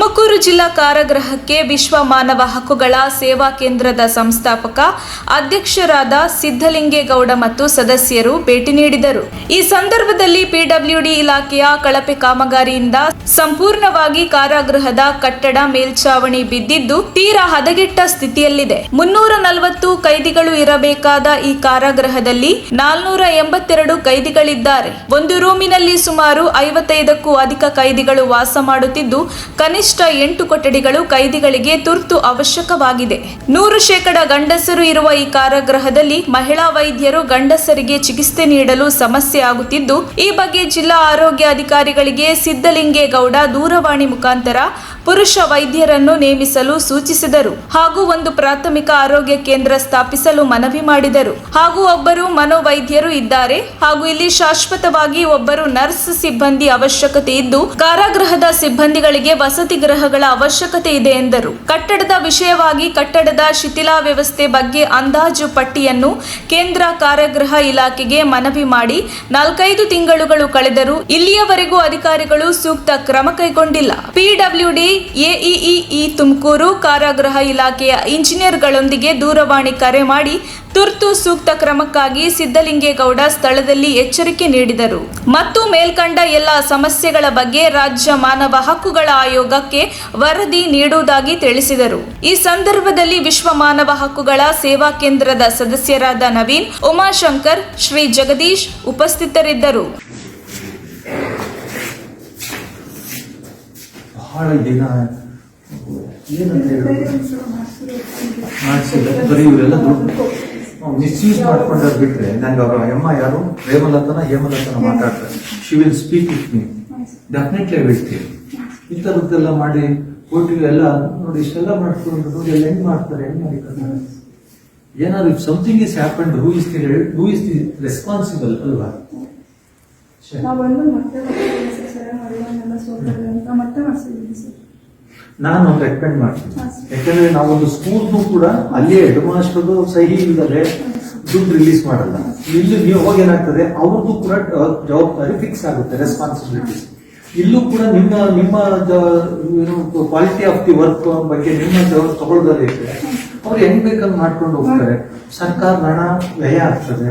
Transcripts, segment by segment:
ತುಮಕೂರು ಜಿಲ್ಲಾ ಕಾರಾಗೃಹಕ್ಕೆ ವಿಶ್ವ ಮಾನವ ಹಕ್ಕುಗಳ ಸೇವಾ ಕೇಂದ್ರದ ಸಂಸ್ಥಾಪಕ ಅಧ್ಯಕ್ಷರಾದ ಸಿದ್ದಲಿಂಗೇಗೌಡ ಮತ್ತು ಸದಸ್ಯರು ಭೇಟಿ ನೀಡಿದರು. ಈ ಸಂದರ್ಭದಲ್ಲಿ ಪಿಡಬ್ಲ್ಯೂಡಿ ಇಲಾಖೆಯ ಕಳಪೆ ಕಾಮಗಾರಿಯಿಂದ ಸಂಪೂರ್ಣವಾಗಿ ಕಾರಾಗೃಹದ ಕಟ್ಟಡ ಮೇಲ್ಛಾವಣಿ ಬಿದ್ದಿದ್ದು ತೀರಾ ಹದಗೆಟ್ಟ ಸ್ಥಿತಿಯಲ್ಲಿದೆ. 340 ಕೈದಿಗಳು ಇರಬೇಕಾದ ಈ ಕಾರಾಗೃಹದಲ್ಲಿ 482 ಕೈದಿಗಳಿದ್ದಾರೆ. ಒಂದು ರೂಮಿನಲ್ಲಿ ಸುಮಾರು 55ಕ್ಕೂ ಅಧಿಕ ಕೈದಿಗಳು ವಾಸ ಮಾಡುತ್ತಿದ್ದು ಕನಿಷ್ಠ 8 ಕೊಠಡಿಗಳು ಕೈದಿಗಳಿಗೆ ತುರ್ತು ಅವಶ್ಯಕವಾಗಿದೆ. 100% ಗಂಡಸರು ಇರುವ ಈ ಕಾರಾಗೃಹದಲ್ಲಿ ಮಹಿಳಾ ವೈದ್ಯರು ಗಂಡಸರಿಗೆ ಚಿಕಿತ್ಸೆ ನೀಡಲು ಸಮಸ್ಯೆ ಆಗುತ್ತಿದ್ದು, ಈ ಬಗ್ಗೆ ಜಿಲ್ಲಾ ಆರೋಗ್ಯ ಅಧಿಕಾರಿಗಳಿಗೆ ಸಿದ್ದಲಿಂಗೇಗೌಡ ದೂರವಾಣಿ ಮುಖಾಂತರ ಪುರುಷ ವೈದ್ಯರನ್ನು ನೇಮಿಸಲು ಸೂಚಿಸಿದರು. ಹಾಗೂ ಒಂದು ಪ್ರಾಥಮಿಕ ಆರೋಗ್ಯ ಕೇಂದ್ರ ಸ್ಥಾಪಿಸಲು ಮನವಿ ಮಾಡಿದರು. ಹಾಗೂ ಒಬ್ಬರು ಮನೋವೈದ್ಯರು ಇದ್ದಾರೆ. ಹಾಗೂ ಇಲ್ಲಿ ಶಾಶ್ವತವಾಗಿ ಒಬ್ಬರು ನರ್ಸ್ ಸಿಬ್ಬಂದಿ ಅವಶ್ಯಕತೆ ಇದ್ದು, ಕಾರಾಗೃಹದ ಸಿಬ್ಬಂದಿಗಳಿಗೆ ವಸತಿ ಗೃಹಗಳ ಅವಶ್ಯಕತೆ ಇದೆ ಎಂದರು. ಕಟ್ಟಡದ ವಿಷಯವಾಗಿ ಕಟ್ಟಡದ ಶಿಥಿಲಾವಸ್ಥೆ ಬಗ್ಗೆ ಅಂದಾಜು ಪಟ್ಟಿಯನ್ನು ಕೇಂದ್ರ ಕಾರಾಗೃಹ ಇಲಾಖೆಗೆ ಮನವಿ ಮಾಡಿ 4-5 ತಿಂಗಳುಗಳು ಕಳೆದರೂ ಇಲ್ಲಿಯವರೆಗೂ ಅಧಿಕಾರಿಗಳು ಸೂಕ್ತ ಕ್ರಮ ಕೈಗೊಂಡಿಲ್ಲ. ಪಿಡಬ್ಲ್ಯೂಡಿ ಎಇಇ ತುಮಕೂರು ಕಾರಾಗೃಹ ಇಲಾಖೆಯ ಇಂಜಿನಿಯರ್ಗಳೊಂದಿಗೆ ದೂರವಾಣಿ ಕರೆ ಮಾಡಿ ತುರ್ತು ಸೂಕ್ತ ಕ್ರಮಕ್ಕಾಗಿ ಸಿದ್ದಲಿಂಗೇಗೌಡ ಸ್ಥಳದಲ್ಲಿ ಎಚ್ಚರಿಕೆ ನೀಡಿದರು ಮತ್ತು ಮೇಲ್ಕಂಡ ಎಲ್ಲ ಸಮಸ್ಯೆಗಳ ಬಗ್ಗೆ ರಾಜ್ಯ ಮಾನವ ಹಕ್ಕುಗಳ ಆಯೋಗಕ್ಕೆ ವರದಿ ನೀಡುವುದಾಗಿ ತಿಳಿಸಿದರು. ಈ ಸಂದರ್ಭದಲ್ಲಿ ವಿಶ್ವ ಮಾನವ ಹಕ್ಕುಗಳ ಸೇವಾ ಕೇಂದ್ರದ ಸದಸ್ಯರಾದ ನವೀನ್, ಉಮಾಶಂಕರ್, ಶ್ರೀ ಜಗದೀಶ್ ಉಪಸ್ಥಿತರಿದ್ದರು. ಬಹಳ ದಿನ ಏನಂತ ಬರೀ ಇವರೆಲ್ಲ ದುಡ್ಡು ಮಿಸ್ಯೂಸ್ ಮಾಡ್ಕೊಂಡಾರ ಬಿಟ್ರೆ ನಂಗೆ ಅವ್ರ ಅಮ್ಮ ಯಾರು ಹೇಮಲತನ ಮಾತಾಡ್ತಾರೆ. She will speak with me, definitely I will tell. ಇಂಥದ್ದೆಲ್ಲ ಮಾಡಿ ಕೋರ್ಟಿಗೆ ಎಲ್ಲ ನೋಡಿ ಇಷ್ಟೆಲ್ಲ ಮಾಡ್ಕೊಂಡು ನೋಡಿ ಎಲ್ಲ ಹೆಂಗ್ ಮಾಡ್ತಾರೆ, ಹೆಂಗ್ ಮಾಡಿರ್ತಾರೆ. ಏನಾದ್ರು if something is happened, who is the responsible ಅಲ್ವಾ? ನಾನು ರೆಕಮೆಂಡ್ ಮಾಡ್ತೀನಿ. ಯಾಕಂದ್ರೆ ನಾವೊಂದು ಸ್ಕೂಲ್ನು ಕೂಡ ಅಲ್ಲೇ ಹೆಡ್ ಮಾಸ್ಟರ್ದು ಸಹಿ ಇಲ್ಲದೆ ದುಡ್ಡು ರಿಲೀಸ್ ಮಾಡಲ್ಲ. ಇಲ್ಲಿ ನೀವು ಹೋಗಿ ಏನಾಗ್ತದೆ, ಅವ್ರದ್ದು ಕೂಡ ಜವಾಬ್ದಾರಿ ಫಿಕ್ಸ್ ಆಗುತ್ತೆ, ರೆಸ್ಪಾನ್ಸಿಬಿಲಿಟೀಸ್. ಇಲ್ಲೂ ಕೂಡ ನಿಮ್ಮ ಕ್ವಾಲಿಟಿ ಆಫ್ ದಿ ವರ್ಕ್ ಬಗ್ಗೆ ನಿಮ್ಮ ತಗೊಳ್ಳೋದೇ ಇರ್ತದೆ. ಅವ್ರು ಹೆಂಗ್ ಬೇಕಂತ ಮಾಡ್ಕೊಂಡು ಹೋಗ್ತಾರೆ. ಸರ್ಕಾರ ಹಣ ವ್ಯಯ ಆಗ್ತದೆ,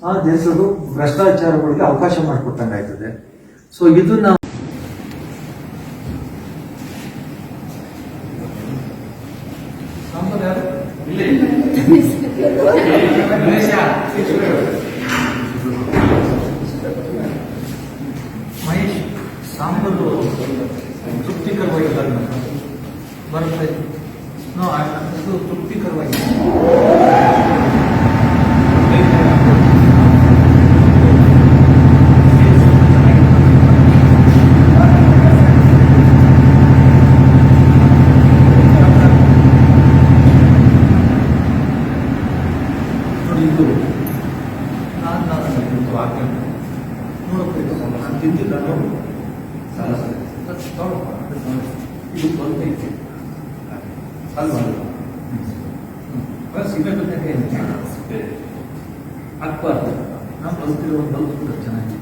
ಆ ದೇಶದ ಭ್ರಷ್ಟಾಚಾರಗಳಿಗೆ ಅವಕಾಶ ಮಾಡಿಕೊಟ್ಟಂಗಾಯ್ತದೆ. ಸೊ ಇದನ್ನ ಮಹೇಶ್ ಸಾಂಬಾರು ತೃಪ್ತಿಕರವಾಗಿ ಬರುತ್ತೆ. ತೃಪ್ತಿಕರವಾಗಿ ಇದು ಬಂದೈತೆ ಅಲ್ವಾ? ಸಿಗಬೇಕು ಹಾಕ್ಬಾರ್ದು. ನಾವು ಬಲ್ತಿರೋ ಒಂದು ಬಲ್ತ್ ಕೂಡ ಚೆನ್ನಾಗಿ